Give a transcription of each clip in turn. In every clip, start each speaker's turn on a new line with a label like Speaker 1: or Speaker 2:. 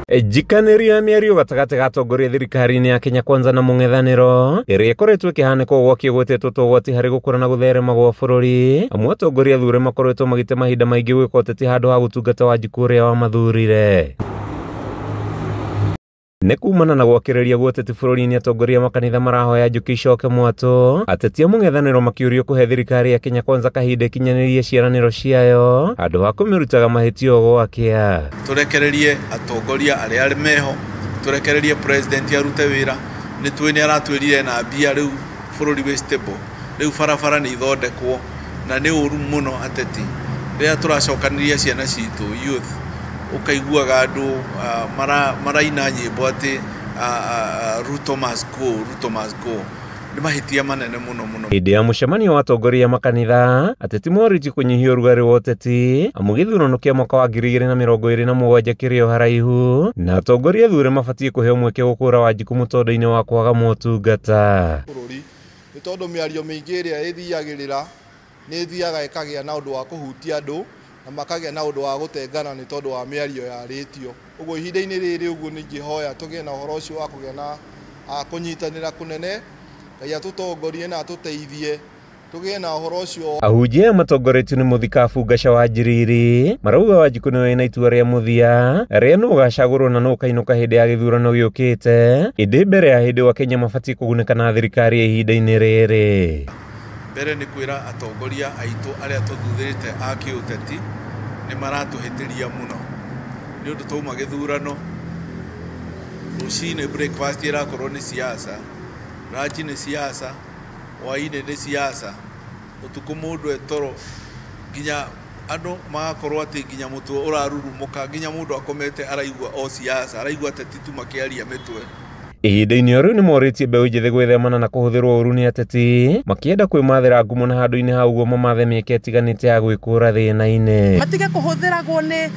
Speaker 1: Njikanĩrio ya mĩario gatagatĩ ga atongoria thirikari-inĩ ya Kenya Kwanza na mũng'ethanĩro ĩrĩa ĩkoretwo ĩkĩhanĩka ũgwaki ũgwetetwo ũgwati harĩ gũkũra na gũtherema gwa bũrũri. Amwe atongoria athure makoretwo magĩte mahinda maingĩ gwĩka ũteti handũ ha gũtungata Wanjiku ũrĩa wamathurire. Nĩ kumana na gwakĩrĩria gwa ũteti bũrũri-inĩ, atongoria makanitha marahoya Njuki icoke mwatũ. Ateti a mũng'ethanĩro makĩũrio kũhe thirikari ya Kenya Kwanza kahinda ĩkinyanĩrie ciĩranĩro ciayo handũ ha kũmĩrutaga mahĩtia gwakĩa.
Speaker 2: Turekererie atongoria arĩa meho, turekererie president arute wĩra. Nĩ tuĩ nĩ aratwĩrire na mbia rĩu bũrũri wĩ stable, rĩu barabara nĩ ithondekwo, na nĩ ũru mũno ateti rĩrĩa tũracokaniria ciana citũ youth ukaiguaga andũ maraina nyĩmbo atĩ Ruto must go, Ruto must go. Nĩ mahĩtia manene mũno mũno.
Speaker 1: Hĩndĩ ya mũcemanio wa atongoria makanitha, ateti morĩtio kũnyihia ũrugarĩ wa ũteti amu gĩthurano kĩa mwaka wa 2027 kĩrĩ o haraihu, na atongoria athure mabatiĩ kũheo mweke gũkũra Wanjiku mũtondo-inĩ wa kwaga motungata.
Speaker 3: Bũrũri nĩ tondũ mĩario mĩingĩ ĩrĩa ĩthiagĩrĩra nĩ ĩthiaga ĩkagĩa na ũndũ wa kũhutia andũ na makagĩa na ũndũ wa gũtengana nĩ tondũ wa mĩario yarĩtio. Ũguo ihinda-inĩ rĩrĩ ũguo nĩngĩhoya tũgĩe na ũhoro ũcio wa kũgĩa na kũnyitanĩra kũnene, Ngai atũtongorie na atũteithie tũgĩe na ũhoro ũcio.
Speaker 1: Ahunjia matongoretio nĩ Mũthikabu Ngaca Wanjiriri marauga Wanjiku nĩwe wĩna itua rĩa mũthia rĩa nũ ũgacagũrwo na nũ ũkainũka hĩndĩ ya gĩthurano gĩũkĩte, ĩndĩ mbere ya hĩndĩ Wakenya mabatiĩ kũgunĩka na thirikari ihinda-inĩ rĩrĩ.
Speaker 2: Mbere nĩ kwĩra atongoria aitũ arĩa tũthuthĩrĩte a kĩũteti nĩ maratũhĩtĩria mũno nĩ ũndũ twauma gĩthurano. Rũcinĩ breakfast ĩrakorwo nĩ siasa, ranji nĩ siasa, hwaĩ-inĩ nĩ siasa, ũtukũ mũndũ etoro, nginya andũ magakorwo atĩ nginya mũtwe ũrarurumũka, nginya mũndũ akomete araigua o siasa, araigua ateti tu makĩaria mĩtwe.
Speaker 1: Ihinda-inĩ o rĩu nĩ morĩtie mbeũ njĩthĩ gwĩthemana na kũhũthĩrwo ũru nĩ ateti, makĩenda kwĩmathĩra ngumo na handũ-inĩ hau ũguo mamathe mĩeke ĩtiganĩte ya gwĩkũra thĩna-inĩ.
Speaker 4: Matige kũhũthĩragwo nĩ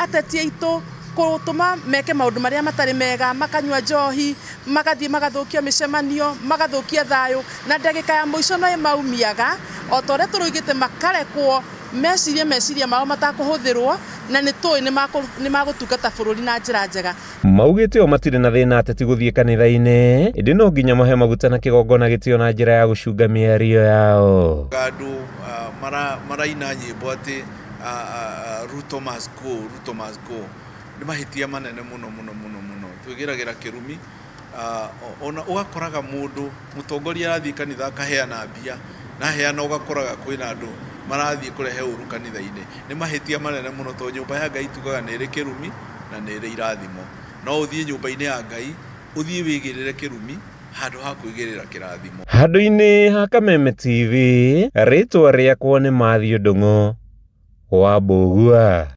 Speaker 4: ateti aitũ gũtũma meke maũndũ marĩa matarĩ mega, makanyua njohi, magathiĩ magathũkia mĩcemanio, magathũkia thayũ, na ndagĩka ya mũico no maumiaga o ta ũrĩa tũroigĩte makarekwo meciria mao matakũhũthĩrwo, na nĩ tũĩ nĩ magũtungata bũrũri na njĩra njega. Maugĩte o matirĩ na thĩna ateti gũthiĩ kanitha-inĩ, ĩndĩ no nginya mahe maguta na kĩgongona gĩtĩo na njĩra ya gũcunga mĩario yao.
Speaker 2: Andũ maraina nyĩmbo atĩ Ruto must go, Ruto must go. Nĩ mahĩtia manene mũno mũno mũno mũno. Twĩgĩragĩra kĩrumi, ona ũgakoraga mũndũ mũtongoria arathiĩ kanitha akaheana mbia, na heana ũgakoraga kwĩna andũ marathiĩ kũrehe ũru kanitha-inĩ. Nĩ mahĩtia manene mũno tondũ nyũmba ya Ngai tugaga nĩ ĩrĩ kĩrumi na nĩ ĩrĩ irathimo. No ũthiĩ nyũmba-inĩ ya Ngai ũthiĩ wĩgĩrĩre kĩrumi handũ ha kwĩgĩrĩra kĩrathimo. Handũ-inĩ
Speaker 1: ha Kameme TV, rĩtwa rĩakwa nĩ Mathew Ndung'u wa Mbũgua.